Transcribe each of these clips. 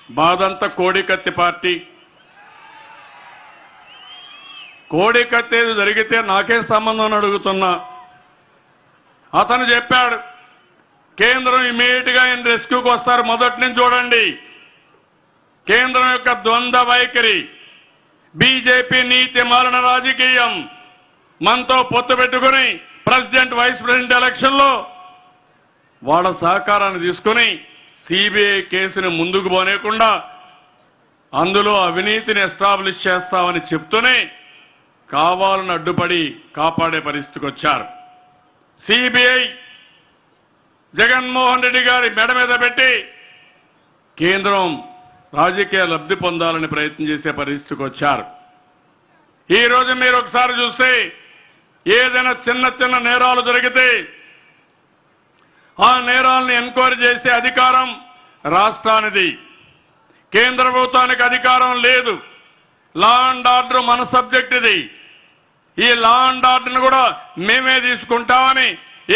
బాదంతా కోడికత్తి party. కోడికత్తి జరిగితే నాకే సంబంధం అడుగుతున్నా. అతను చెప్పాడు కేంద్రం ఇమీడియట్ గా ఆయన రెస్క్యూకి వస్తారు. మొదటి నుంచి చూడండి కేంద్రం యొక్క ద్వంద్వ వైఖరి, బీజేపీ నీతి మాలిన రాజకీయం. మనతో పొత్తు పెట్టుకుని ప్రెసిడెంట్ వైస్ ప్రెసిడెంట్ ఎలక్షన్ లో వాళ్ళ సహకారాన్ని తీసుకుని సిబిఐ కేసుని ముందుకు పోనేకుండా అందులో అవినీతిని ఎస్టాబ్లిష్ చేస్తామని చెప్తూనే కావాలని అడ్డుపడి కాపాడే పరిస్థితికి వచ్చారు. సిబిఐ జగన్మోహన్ రెడ్డి గారి మెడ మీద పెట్టి కేంద్రం రాజకీయ లబ్ధి పొందాలని ప్రయత్నం చేసే పరిస్థితికి వచ్చారు. ఈ రోజు మీరు ఒకసారి చూస్తే ఏదైనా చిన్న చిన్న నేరాలు జరిగితే ఆ నేరాలను ఎంక్వైరీ చేసే అధికారం రాష్ట్రానిది, కేంద్ర ప్రభుత్వానికి అధికారం లేదు. లా అండ్ ఆర్డర్ మన సబ్జెక్ట్ ఇది. ఈ లా అండ్ ఆర్డర్ను కూడా మేమే తీసుకుంటామని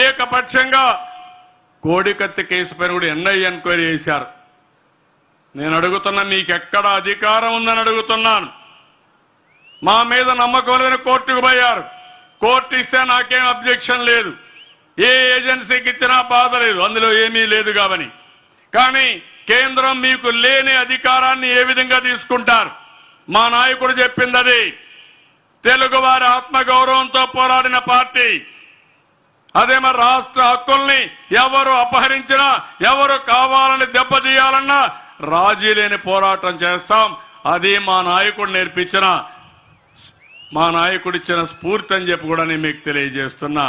ఏకపక్షంగా కోడికత్తి కేసు పైన కూడా ఎన్ఐఏ ఎంక్వైరీ చేశారు. నేను అడుగుతున్నా, మీకెక్కడ అధికారం ఉందని అడుగుతున్నాను. మా మీద నమ్మకం లేదని కోర్టుకు పోయారు. కోర్టు ఇస్తే నాకేం అబ్జెక్షన్ లేదు, ఏ ఏజెన్సీకి ఇచ్చినా బాధ లేదు, అందులో ఏమీ లేదు కాబట్టి. కానీ కేంద్రం మీకు లేని అధికారాన్ని ఏ విధంగా తీసుకుంటారు? మా నాయకుడు చెప్పింది అది. తెలుగు వారి ఆత్మగౌరవంతో పోరాడిన పార్టీ అదే. మరి రాష్ట్ర హక్కుల్ని ఎవరు అపహరించినా, ఎవరు కావాలని దెబ్బతీయాలన్నా రాజీ లేని పోరాటం చేస్తాం. అది మా నాయకుడు నేర్పించిన, మా నాయకుడిచ్చిన స్ఫూర్తి అని చెప్పి కూడా నేను మీకు తెలియజేస్తున్నా.